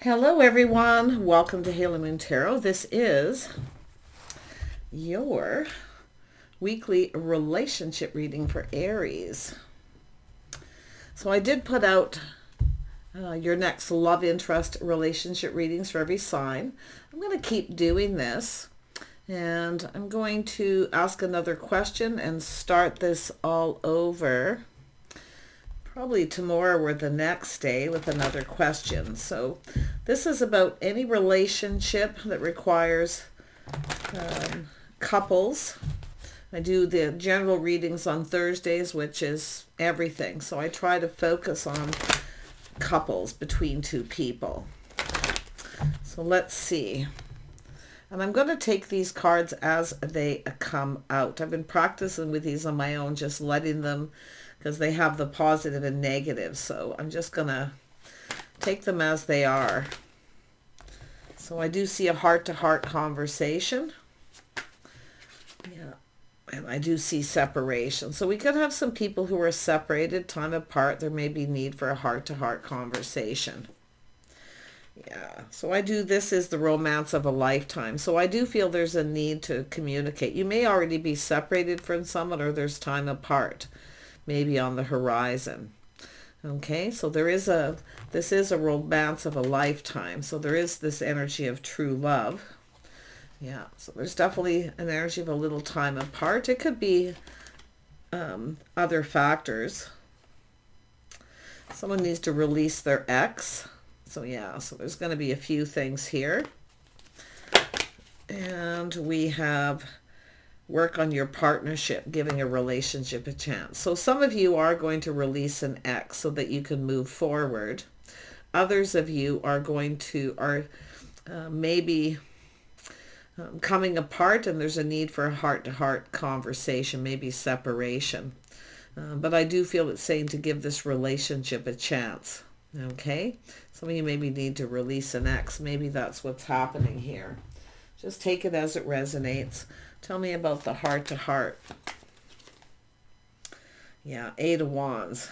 Hello everyone, welcome to Halo Moon Tarot. This is your weekly relationship reading for Aries. So I did put out your next love interest relationship readings for every sign. I'm going to keep doing this, and I'm going to ask another question and start this all over probably tomorrow or the next day with another question. So this is about any relationship that requires couples. I do the general readings on Thursdays, which is everything. So I try to focus on couples between two people. So let's see. And I'm going to take these cards as they come out. I've been practicing with these on my own, just letting them, because they have the positive and negative. So I'm just going to take them as they are. So I do see a heart-to-heart conversation. Yeah. And I do see separation. So we could have some people who are separated, time apart. There may be need for a heart-to-heart conversation. Yeah, so this is the romance of a lifetime. So I do feel there's a need to communicate. You may already be separated from someone, or there's time apart, maybe on the horizon. Okay, so this is a romance of a lifetime. So there is this energy of true love. Yeah, so there's definitely an energy of a little time apart. It could be other factors. Someone needs to release their ex. So yeah, so there's going to be a few things here. And we have work on your partnership, giving a relationship a chance. So some of you are going to release an ex so that you can move forward. Others of you are maybe coming apart, and there's a need for a heart-to-heart conversation, maybe separation. But I do feel it's saying to give this relationship a chance. Okay, some of you maybe need to release an ex. Maybe that's what's happening here. Just take it as it resonates. Tell me about the heart-to-heart. Yeah, Eight of Wands.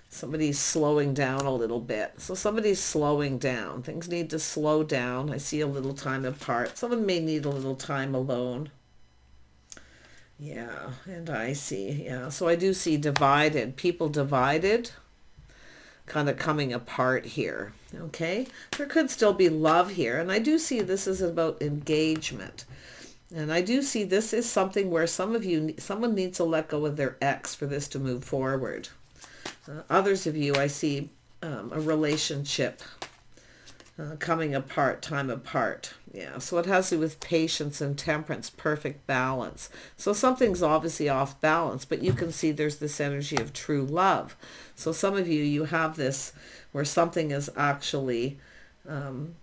Somebody's slowing down a little bit. So somebody's slowing down. Things need to slow down. I see a little time apart. Someone may need a little time alone. Yeah, and I see, yeah. So I do see divided. People divided, kind of coming apart here. Okay, there could still be love here, and I do see this is about engagement, and I do see this is something where someone needs to let go of their ex for this to move forward. Others of you, I see a relationship coming apart, time apart. Yeah, so it has to do with patience and temperance, perfect balance. So something's obviously off balance, but you can see there's this energy of true love. So some of you have this where something is actually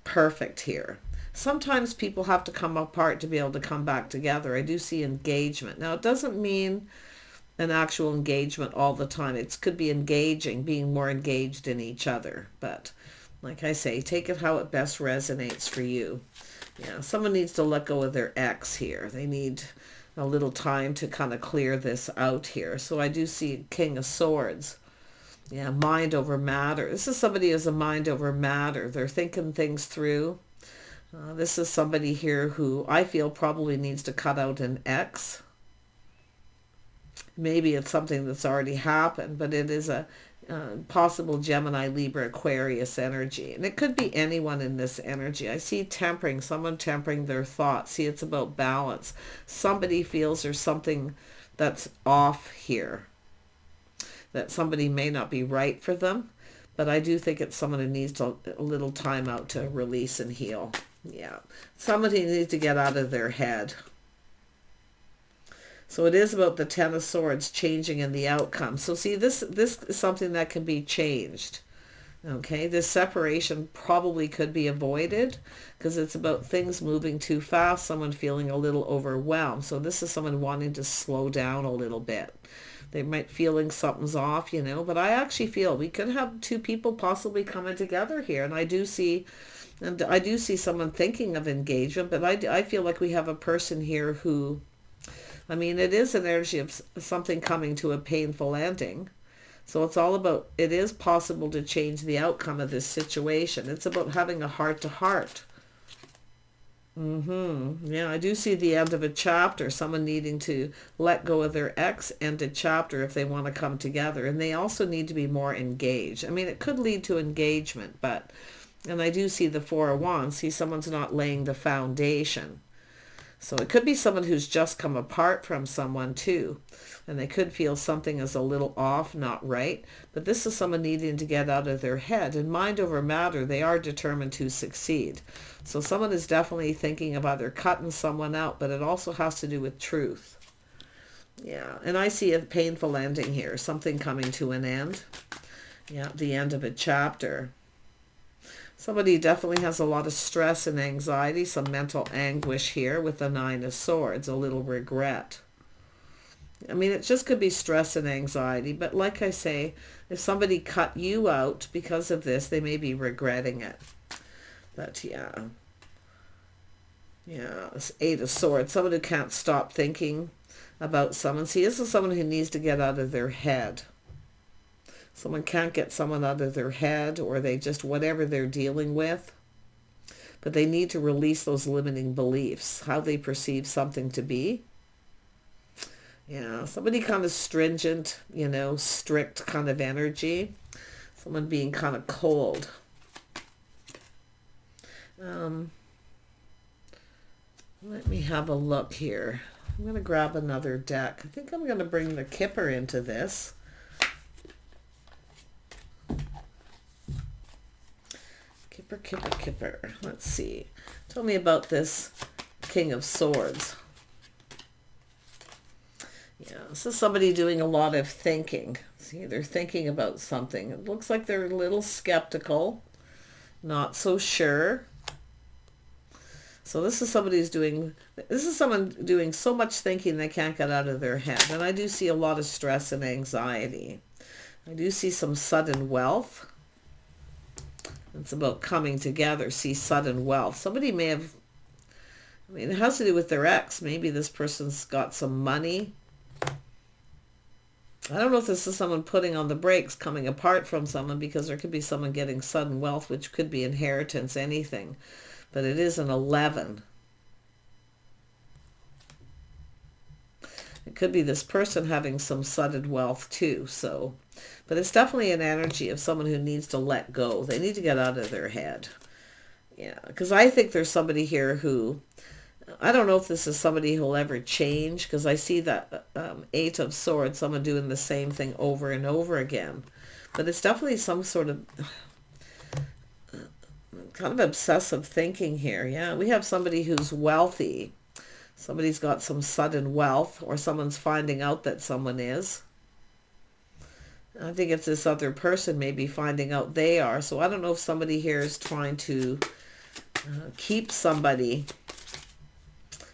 perfect here. Sometimes people have to come apart to be able to come back together. I do see engagement. Now, it doesn't mean an actual engagement all the time. It could be engaging, being more engaged in each other. But like I say, take it how it best resonates for you. Yeah, someone needs to let go of their ex here. They need a little time to kind of clear this out here. So I do see King of Swords. Yeah, mind over matter. This is somebody who has a mind over matter. They're thinking things through. This is somebody here who I feel probably needs to cut out an ex. Maybe it's something that's already happened, but it is a possible Gemini, Libra, Aquarius energy. And it could be anyone in this energy. I see tempering, someone tempering their thoughts. See, it's about balance. Somebody feels there's something that's off here, that somebody may not be right for them, but I do think it's someone who needs a little time out to release and heal. Yeah, somebody needs to get out of their head. So it is about the Ten of Swords changing in the outcome. So see, this is something that can be changed. Okay, this separation probably could be avoided because it's about things moving too fast, someone feeling a little overwhelmed. So this is someone wanting to slow down a little bit. They might feeling something's off, but I actually feel we could have two people possibly coming together here. And I do see someone thinking of engagement, but I feel like we have a person here who, it is an energy of something coming to a painful ending. So it's all about, it is possible to change the outcome of this situation. It's about having a heart-to-heart. Yeah, I do see the end of a chapter, someone needing to let go of their ex, end a chapter if they want to come together. And they also need to be more engaged. I mean, it could lead to engagement, but, and I do see the Four of Wands, see someone's not laying the foundation. So it could be someone who's just come apart from someone too. And they could feel something is a little off, not right. But this is someone needing to get out of their head. And mind over matter, they are determined to succeed. So someone is definitely thinking of either cutting someone out, but it also has to do with truth. Yeah, and I see a painful ending here. Something coming to an end. Yeah, the end of a chapter. Somebody definitely has a lot of stress and anxiety, some mental anguish here with the Nine of Swords, a little regret. I mean, it just could be stress and anxiety, but like I say, if somebody cut you out because of this, they may be regretting it. But yeah. Yeah, it's Eight of Swords, someone who can't stop thinking about someone. See, this is someone who needs to get out of their head. Someone can't get someone out of their head, or they just, whatever they're dealing with. But they need to release those limiting beliefs, how they perceive something to be. Yeah, somebody kind of stringent, you know, strict kind of energy. Someone being kind of cold. Let me have a look here. I'm going to grab another deck. I think I'm going to bring the Kipper into this. Kipper. Let's see. Tell me about this King of Swords. Yeah, this is somebody doing a lot of thinking. See, they're thinking about something. It looks like they're a little skeptical, not so sure. So this is someone doing so much thinking they can't get out of their head. And I do see a lot of stress and anxiety. I do see some sudden wealth. It's about coming together, see sudden wealth. Somebody may have, I mean, it has to do with their ex. Maybe this person's got some money. I don't know if this is someone putting on the brakes, coming apart from someone, because there could be someone getting sudden wealth, which could be inheritance, anything. But it is an 11. It could be this person having some sudden wealth too, so... But it's definitely an energy of someone who needs to let go. They need to get out of their head. Yeah, because I think there's somebody here who... I don't know if this is somebody who'll ever change, because I see that Eight of Swords, someone doing the same thing over and over again. But it's definitely some sort of kind of obsessive thinking here. Yeah, we have somebody who's wealthy. Somebody's got some sudden wealth, or someone's finding out that someone is. I think it's this other person maybe finding out they are. So I don't know if somebody here is trying to keep somebody.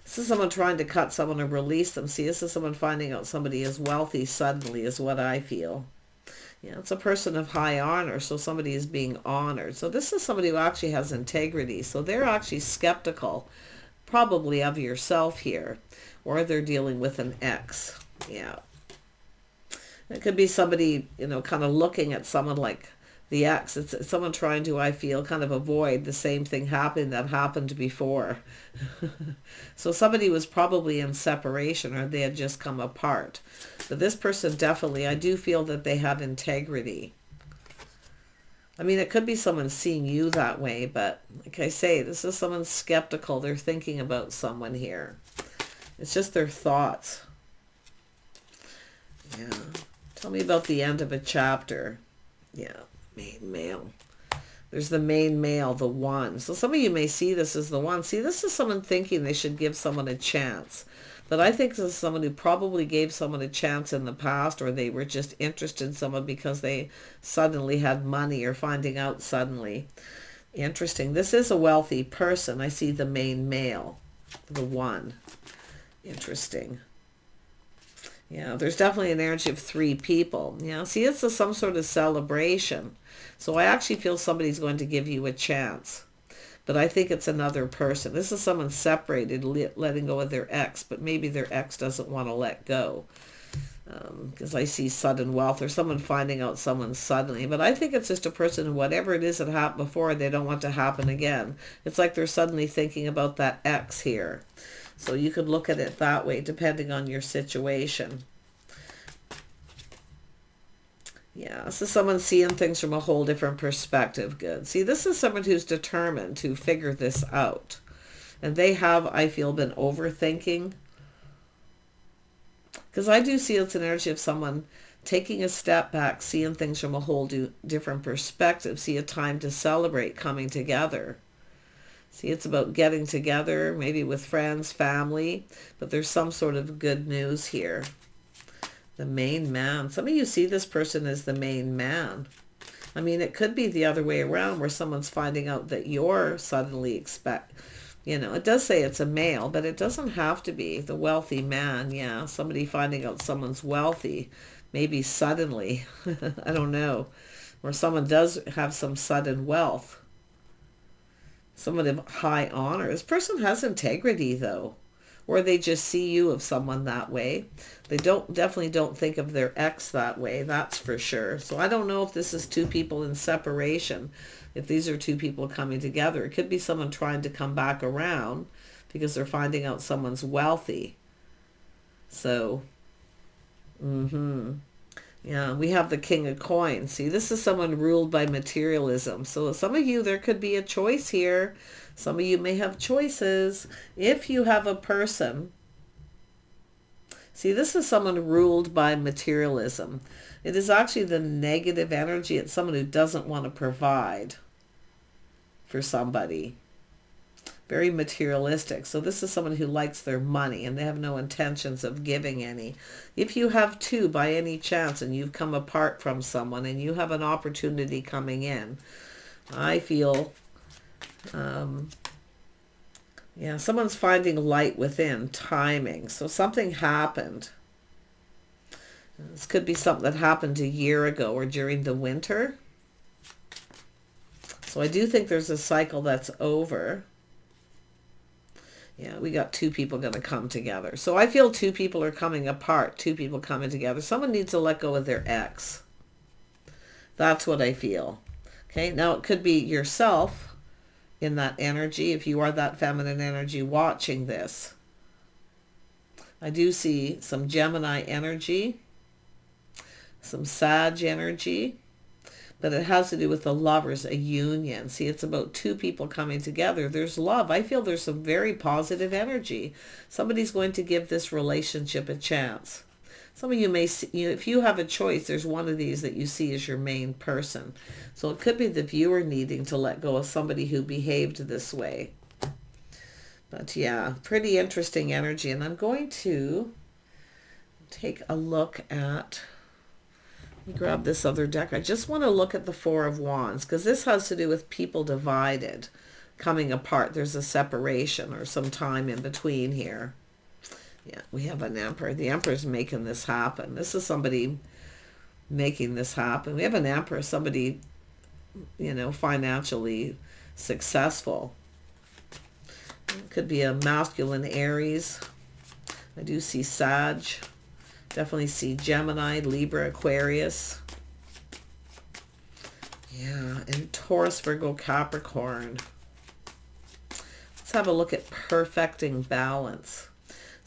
This is someone trying to cut someone or release them. See, this is someone finding out somebody is wealthy suddenly, is what I feel. Yeah, it's a person of high honor, so somebody is being honored. So this is somebody who actually has integrity. So they're actually skeptical, probably of yourself here, or they're dealing with an ex. Yeah. It could be somebody, you know, kind of looking at someone like the ex. It's someone trying to, I feel, kind of avoid the same thing happening that happened before. So somebody was probably in separation, or they had just come apart. But this person definitely, I do feel that they have integrity. I mean, it could be someone seeing you that way, but like I say, this is someone skeptical. They're thinking about someone here. It's just their thoughts. Yeah. Tell me about the end of a chapter. Yeah. Main male. There's the main male, the one. So some of you may see this as the one. See, this is someone thinking they should give someone a chance. But I think this is someone who probably gave someone a chance in the past, or they were just interested in someone because they suddenly had money, or finding out suddenly. Interesting. This is a wealthy person. I see the main male, the one. Interesting. Yeah, there's definitely an energy of three people. Yeah, see, it's some sort of celebration. So I actually feel somebody's going to give you a chance. But I think it's another person. This is someone separated, letting go of their ex, but maybe their ex doesn't want to let go. because I see sudden wealth or someone finding out someone suddenly. But I think it's just a person, whatever it is that happened before, they don't want to happen again. It's like they're suddenly thinking about that ex here. So you could look at it that way, depending on your situation. Yeah, so someone seeing things from a whole different perspective. Good. See, this is someone who's determined to figure this out. And they have, I feel, been overthinking. Because I do see it's an energy of someone taking a step back, seeing things from a whole different perspective. See a time to celebrate coming together. See, it's about getting together, maybe with friends, family. But there's some sort of good news here. The main man. Some of you see this person as the main man. I mean, it could be the other way around where someone's finding out that you're suddenly it does say it's a male, but it doesn't have to be the wealthy man. Yeah, somebody finding out someone's wealthy, maybe suddenly. I don't know. Or someone does have some sudden wealth. Someone of high honor. This person has integrity, though. Or they just see you of someone that way. They definitely don't think of their ex that way, that's for sure. So I don't know if this is two people in separation, if these are two people coming together. It could be someone trying to come back around because they're finding out someone's wealthy. So, yeah, we have the King of Coins. See, this is someone ruled by materialism. So some of you, there could be a choice here. Some of you may have choices. If you have a person, see, this is someone ruled by materialism. It is actually the negative energy. It's someone who doesn't want to provide for somebody. Very materialistic. So this is someone who likes their money and they have no intentions of giving any. If you have two by any chance and you've come apart from someone and you have an opportunity coming in, I feel... yeah, someone's finding light within, timing. So something happened. This could be something that happened a year ago or during the winter. So I do think there's a cycle that's over. Yeah, we got two people going to come together. So I feel two people are coming apart, two people coming together. Someone needs to let go of their ex. That's what I feel. Okay, now it could be yourself in that energy, if you are that feminine energy watching this. I do see some Gemini energy, some Sag energy, but it has to do with the lovers, a union. See, it's about two people coming together. There's love. I feel there's some very positive energy. Somebody's going to give this relationship a chance. Some of you may see, if you have a choice, there's one of these that you see as your main person. So it could be the viewer needing to let go of somebody who behaved this way. But yeah, pretty interesting energy. And I'm going to take a look at, let me grab this other deck. I just want to look at the Four of Wands because this has to do with people divided, coming apart. There's a separation or some time in between here. Yeah, we have an Emperor. The Emperor's making this happen. This is somebody making this happen. We have an Emperor, somebody, financially successful. It could be a masculine Aries. I do see Sag. Definitely see Gemini, Libra, Aquarius. Yeah, and Taurus, Virgo, Capricorn. Let's have a look at perfecting balance.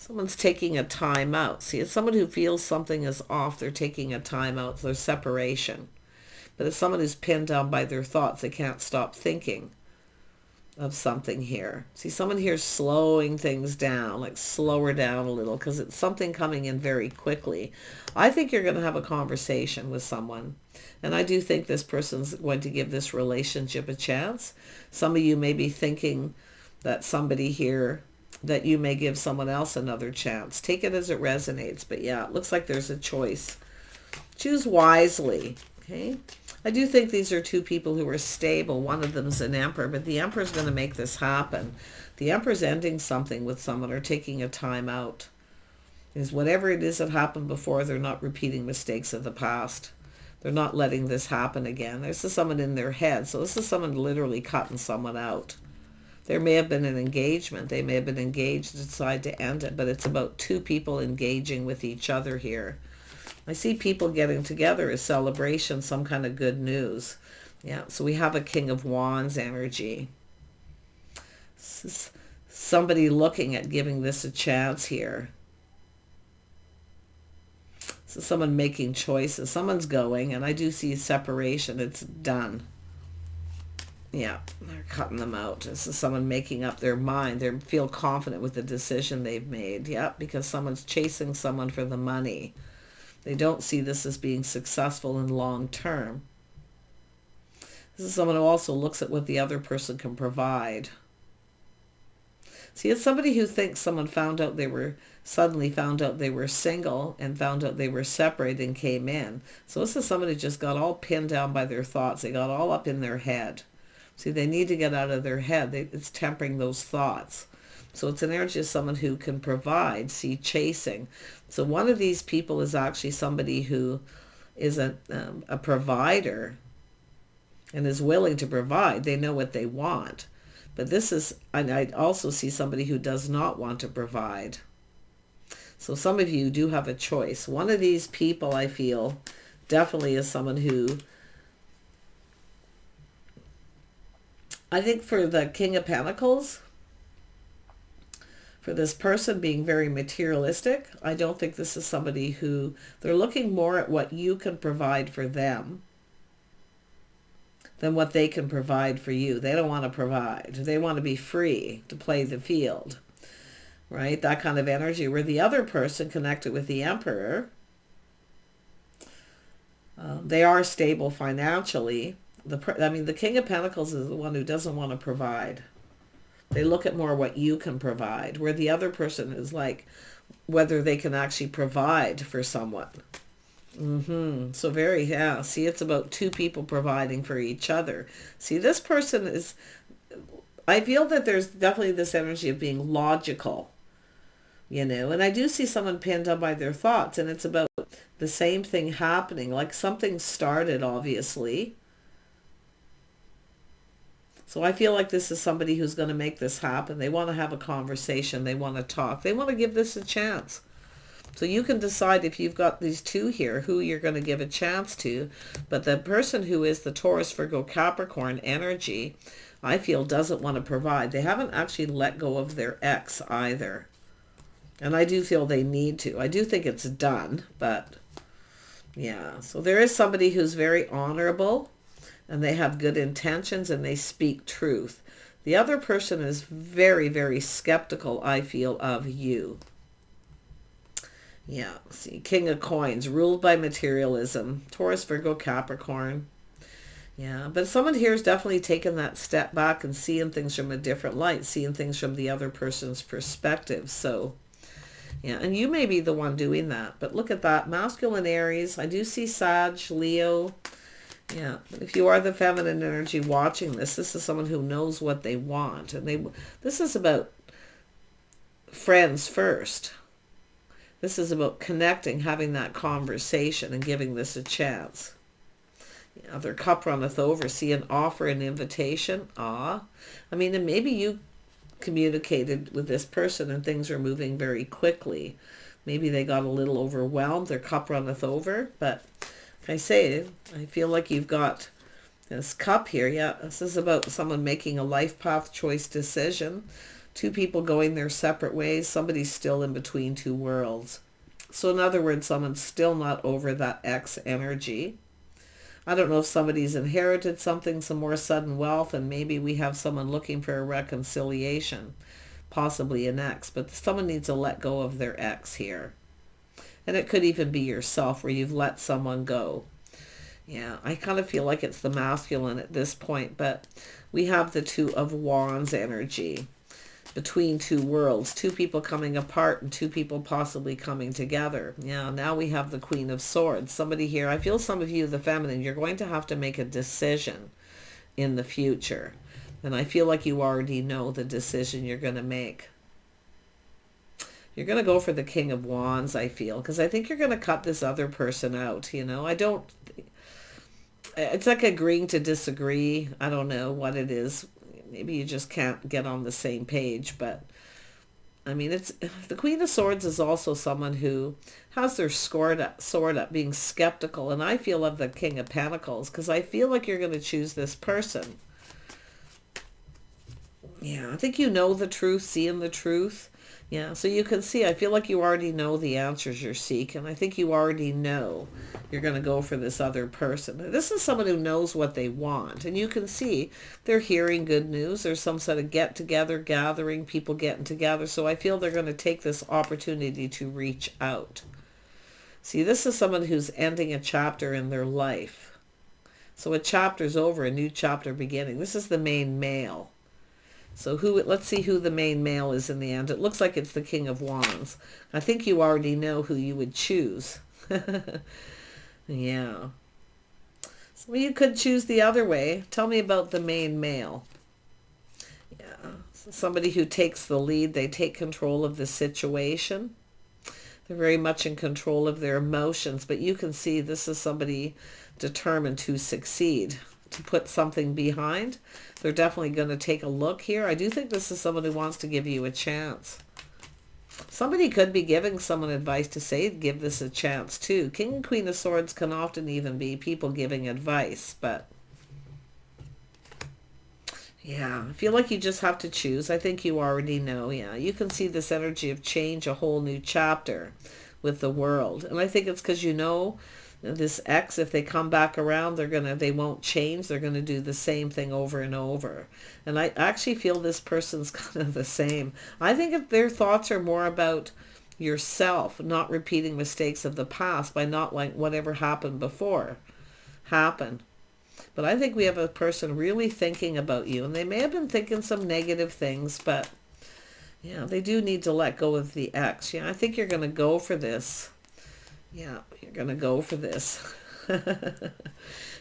Someone's taking a time out. See, it's someone who feels something is off. They're taking a time out. There's separation. But it's someone who's pinned down by their thoughts. They can't stop thinking of something here. See, someone here's slowing things down, like slower down a little, because it's something coming in very quickly. I think you're going to have a conversation with someone. And I do think this person's going to give this relationship a chance. Some of you may be thinking that somebody here, that you may give someone else another chance. Take it as it resonates. But yeah, it looks like there's a choice. Choose wisely. Okay. I do think these are two people who are stable. One of them is an Emperor, but the Emperor's going to make this happen. The Emperor's ending something with someone or taking a time out. Is whatever it is that happened before, they're not repeating mistakes of the past. They're not letting this happen again. This is someone in their head. So this is someone literally cutting someone out. There may have been an engagement. They may have been engaged, decide to end it, but it's about two people engaging with each other here. I see people getting together, a celebration, some kind of good news. Yeah, so we have a King of Wands energy. This is somebody looking at giving this a chance here. So someone making choices. Someone's going, and I do see separation. It's done. Yeah, they're cutting them out. This is someone making up their mind. They feel confident with the decision they've made. Yeah, because someone's chasing someone for the money. They don't see this as being successful in long term. This is someone who also looks at what the other person can provide. See, it's somebody who thinks someone suddenly found out they were single and found out they were separated and came in. So this is somebody who just got all pinned down by their thoughts. They got all up in their head. See, they need to get out of their head. It's tempering those thoughts. So it's an energy of someone who can provide, see, chasing. So one of these people is actually somebody who is a provider and is willing to provide. They know what they want. But this is, and I also see somebody who does not want to provide. So some of you do have a choice. One of these people, I feel, definitely is someone who, I think for the King of Pentacles, for this person being very materialistic, I don't think this is somebody who, they're looking more at what you can provide for them than what they can provide for you. They don't want to provide. They want to be free to play the field, right? That kind of energy, where the other person connected with the Emperor, they are stable financially. The King of Pentacles is the one who doesn't want to provide. They look at more what you can provide, where the other person is like whether they can actually provide for someone. So see, it's about two people providing for each other. See, this person is, I feel that there's definitely this energy of being logical, and I do see someone pinned down by their thoughts, and it's about the same thing happening, like something started, obviously. So I feel like this is somebody who's going to make this happen. They want to have a conversation. They want to talk. They want to give this a chance. So you can decide, if you've got these two here, who you're going to give a chance to. But the person who is the Taurus, Virgo, Capricorn energy, I feel doesn't want to provide. They haven't actually let go of their ex either. And I do feel they need to. I do think it's done, but yeah. So there is somebody who's very honorable, and they have good intentions, and they speak truth. The other person is very, very skeptical, I feel, of you. Yeah, see, King of Coins, ruled by materialism. Taurus, Virgo, Capricorn. Yeah, but someone here is definitely taking that step back and seeing things from a different light, seeing things from the other person's perspective. So, yeah, and you may be the one doing that. But look at that, masculine Aries. I do see Sag, Leo. Yeah, if you are the feminine energy watching this, this is someone who knows what they want. And this is about friends first. This is about connecting, having that conversation, and giving this a chance. Yeah, their cup runneth over. See, an offer, an invitation. And maybe you communicated with this person and things are moving very quickly. Maybe they got a little overwhelmed. Their cup runneth over. But like I say, I feel like you've got this cup here. Yeah, this is about someone making a life path choice decision. Two people going their separate ways. Somebody's still in between two worlds. So in other words, someone's still not over that ex energy. I don't know if somebody's inherited something, some more sudden wealth, and maybe we have someone looking for a reconciliation, possibly an ex. But someone needs to let go of their ex here. And it could even be yourself, where you've let someone go. Yeah, I kind of feel like it's the masculine at this point. But we have the Two of Wands energy. Between two worlds, two people coming apart and two people possibly coming together. Yeah, now we have the Queen of Swords. Somebody here, I feel some of you, the feminine, you're going to have to make a decision in the future. And I feel like you already know the decision you're going to make. You're going to go for the King of Wands, I feel, because I think you're going to cut this other person out. It's like agreeing to disagree. I don't know what it is. Maybe you just can't get on the same page, but I mean, it's the Queen of Swords is also someone who has their sword up, being skeptical. And I feel of the King of Pentacles, because I feel like you're going to choose this person. Yeah, I think you know the truth, seeing the truth. Yeah, so you can see, I feel like you already know the answers you're seeking. I think you already know you're going to go for this other person. This is someone who knows what they want. And you can see they're hearing good news. There's some sort of get-together, gathering, people getting together. So I feel they're going to take this opportunity to reach out. See, this is someone who's ending a chapter in their life. So a chapter's over, a new chapter beginning. This is the main male. So let's see who the main male is in the end. It looks like it's the King of Wands. I think you already know who you would choose. Yeah. So you could choose the other way. Tell me about the main male. Yeah. So somebody who takes the lead. They take control of the situation. They're very much in control of their emotions. But you can see this is somebody determined to succeed, to put something behind. They're definitely going to take a look here. I do think this is someone who wants to give you a chance. Somebody could be giving someone advice to say, give this a chance too. King and Queen of Swords can often even be people giving advice, but yeah, I feel like you just have to choose. I think you already know. Yeah, you can see this energy of change, a whole new chapter with the world. And I think it's because you know this ex, if they come back around, they won't change. They're going to do the same thing over and over. And I actually feel this person's kind of the same. I think if their thoughts are more about yourself, not repeating mistakes of the past by not like whatever happened before happen. But I think we have a person really thinking about you, and they may have been thinking some negative things, but yeah, they do need to let go of the ex. Yeah, I think you're going to go for this. Yeah, you're going to go for this.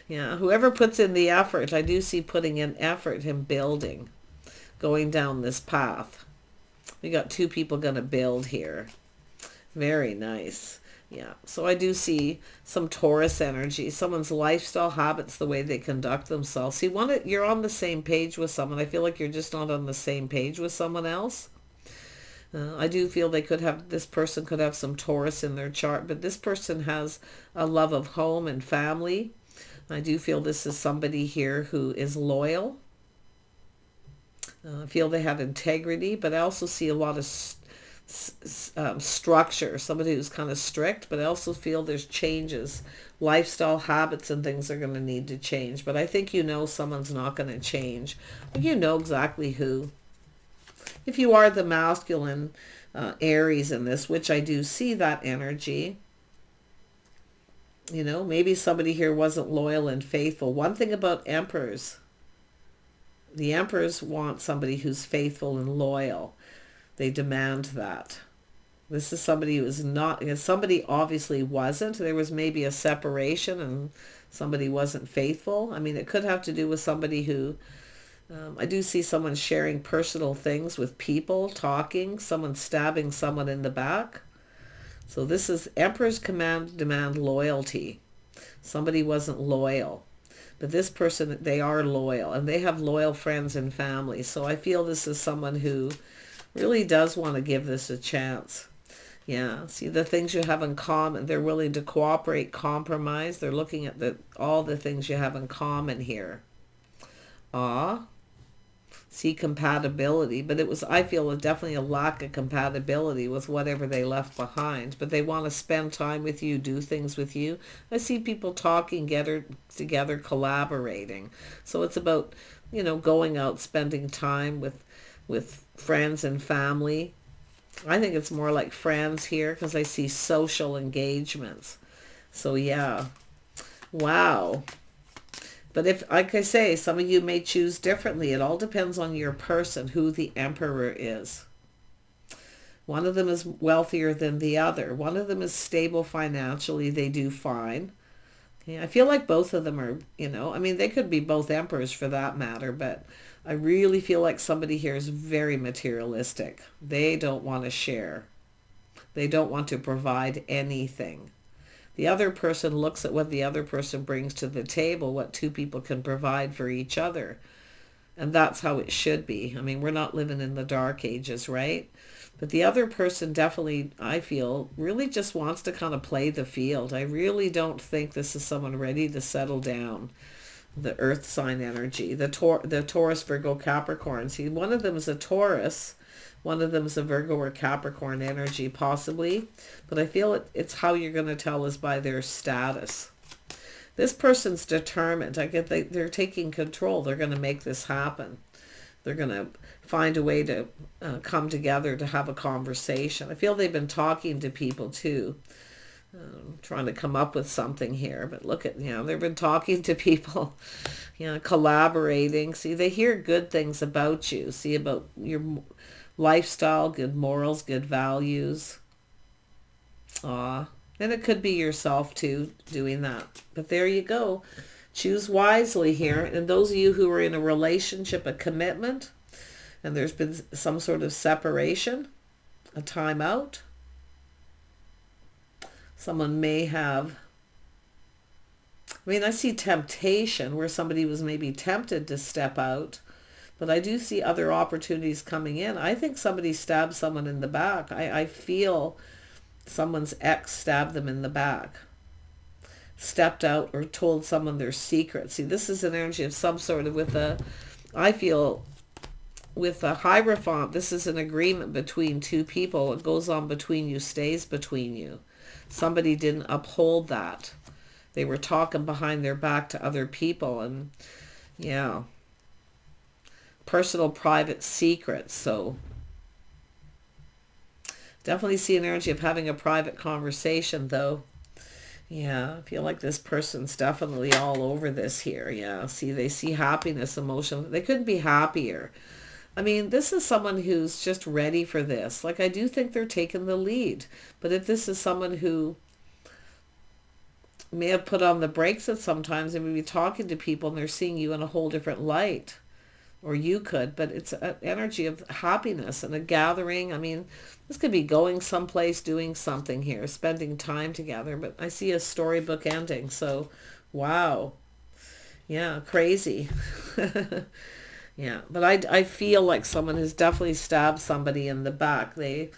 Yeah, whoever puts in the effort, I do see putting in effort and building, going down this path. We got two people going to build here. Very nice. Yeah, so I do see some Taurus energy, someone's lifestyle habits, the way they conduct themselves. See, you're on the same page with someone. I feel like you're just not on the same page with someone else. I do feel this person could have some Taurus in their chart, but this person has a love of home and family. I do feel this is somebody here who is loyal. I feel they have integrity, but I also see a lot of structure, somebody who's kind of strict, but I also feel there's changes, lifestyle habits and things are going to need to change. But I think you know someone's not going to change. I think you know exactly who. If you are the masculine Aries in this, which I do see that energy, you know, maybe somebody here wasn't loyal and faithful. One thing about emperors, the emperors want somebody who's faithful and loyal. They demand that. This is somebody who is not, because somebody obviously wasn't. There was maybe a separation and somebody wasn't faithful. I mean, it could have to do with somebody who, I do see someone sharing personal things with people, talking, someone stabbing someone in the back. So this is emperors demand loyalty. Somebody wasn't loyal. But this person, they are loyal, and they have loyal friends and family. So I feel this is someone who really does want to give this a chance. Yeah, see the things you have in common. They're willing to cooperate, compromise. They're looking at all the things you have in common here. See compatibility, but I feel definitely a lack of compatibility with whatever they left behind. But they want to spend time with you, do things with you. I see people talking together, collaborating. So it's about, you know, going out, spending time with friends and family. I think it's more like friends here because I see social engagements. So yeah, wow. But if, like I say, some of you may choose differently. It all depends on your person, who the emperor is. One of them is wealthier than the other. One of them is stable financially. They do fine. Yeah, I feel like both of them are, you know, I mean, they could be both emperors for that matter, but I really feel like somebody here is very materialistic. They don't want to share. They don't want to provide anything. The other person looks at what the other person brings to the table, what two people can provide for each other. And that's how it should be. I mean, we're not living in the dark ages, right? But the other person definitely, I feel, really just wants to kind of play the field. I really don't think this is someone ready to settle down. The earth sign energy, the Taurus, Virgo, Capricorn. See, one of them is a Taurus, one of them is a Virgo or Capricorn energy, possibly. But I feel it's how you're going to tell is by their status. This person's determined. They're taking control. They're going to make this happen. They're going to find a way to come together to have a conversation. I feel they've been talking to people too. Trying to come up with something here, but look at, they've been talking to people, collaborating. See, they hear good things about you. See, about your lifestyle, good morals, good values. And it could be yourself too doing that. But there you go. Choose wisely here. And those of you who are in a relationship, a commitment, and there's been some sort of separation, a time out. Someone may have, I see temptation where somebody was maybe tempted to step out, but I do see other opportunities coming in. I think somebody stabbed someone in the back. I feel someone's ex stabbed them in the back, stepped out or told someone their secret. See, this is an energy of some sort of I feel with a Hierophant, this is an agreement between two people. What goes on between you stays between you. Somebody didn't uphold that. They were talking behind their back to other people, and personal private secrets. So definitely see an energy of having a private conversation though. I feel like this person's definitely all over this here. See, they see happiness, emotion. They couldn't be happier. This is someone who's just ready for this. Like, I do think they're taking the lead. But if this is someone who may have put on the brakes at sometimes and maybe talking to people and they're seeing you in a whole different light, or you could, but it's an energy of happiness and a gathering. This could be going someplace, doing something here, spending time together. But I see a storybook ending. So, wow. Crazy. But I feel like someone has definitely stabbed somebody in the back. I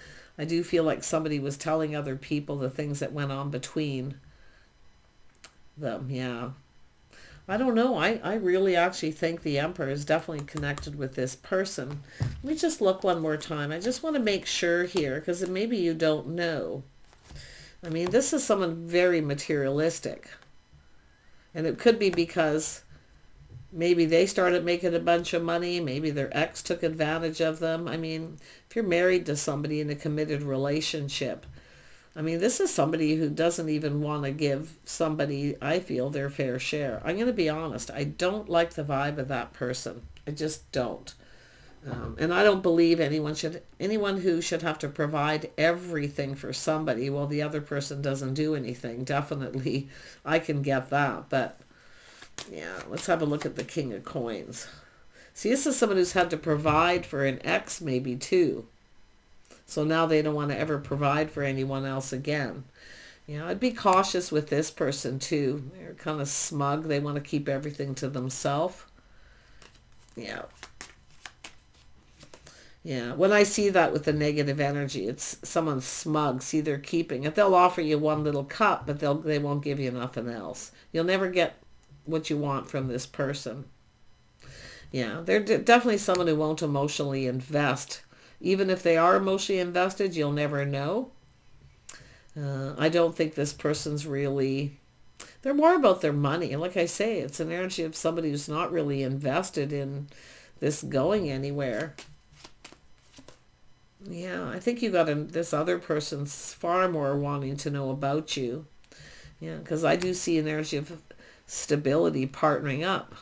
do feel like somebody was telling other people the things that went on between them. I don't know. I really actually think the Emperor is definitely connected with this person. Let me just look one more time. I just want to make sure here, because maybe you don't know. This is someone very materialistic. And it could be because maybe they started making a bunch of money. Maybe their ex took advantage of them. If you're married to somebody in a committed relationship, this is somebody who doesn't even want to give somebody, I feel, their fair share. I'm going to be honest. I don't like the vibe of that person. I just don't. And I don't believe anyone who should have to provide everything for somebody while the other person doesn't do anything. Definitely, I can get that. But let's have a look at the King of Coins. See, this is someone who's had to provide for an ex maybe too. So now they don't want to ever provide for anyone else again. I'd be cautious with this person too. They're kind of smug. They want to keep everything to themselves. When I see that with the negative energy, it's someone smug. See, they're keeping it. They'll offer you one little cup, but they won't give you nothing else. You'll never get what you want from this person. They're definitely someone who won't emotionally invest. Even if they are emotionally invested, you'll never know. I don't think this person's really... They're more about their money. Like I say, it's an energy of somebody who's not really invested in this going anywhere. I think you got this other person's far more wanting to know about you. Because I do see an energy of stability, partnering up.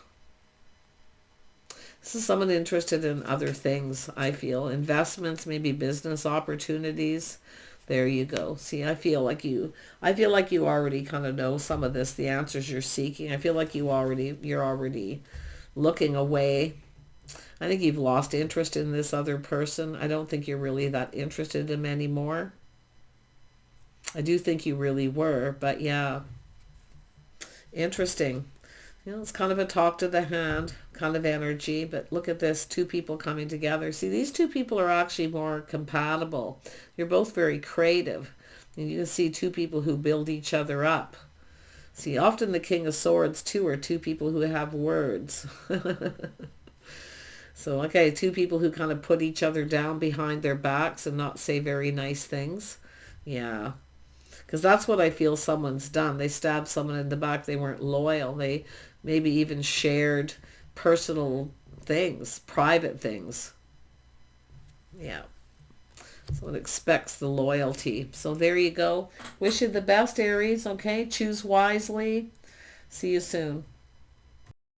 This is someone interested in other things, I feel. Investments, maybe business opportunities. There you go. See, I feel like you already kind of know some of this, the answers you're seeking. I feel like you're already looking away. I think you've lost interest in this other person. I don't think you're really that interested in them anymore. I do think you really were, but interesting. It's kind of a talk to the hand, kind of energy. But look at this, two people coming together. See, these two people are actually more compatible. You're both very creative. And you can see two people who build each other up. See, often the King of Swords, too, are two people who have words. So, okay, two people who kind of put each other down behind their backs and not say very nice things. Yeah. Because that's what I feel someone's done. They stabbed someone in the back. They weren't loyal. They maybe even shared personal things, private things. Yeah. So it expects the loyalty. So there you go. Wish you the best, Aries, okay? Choose wisely. See you soon.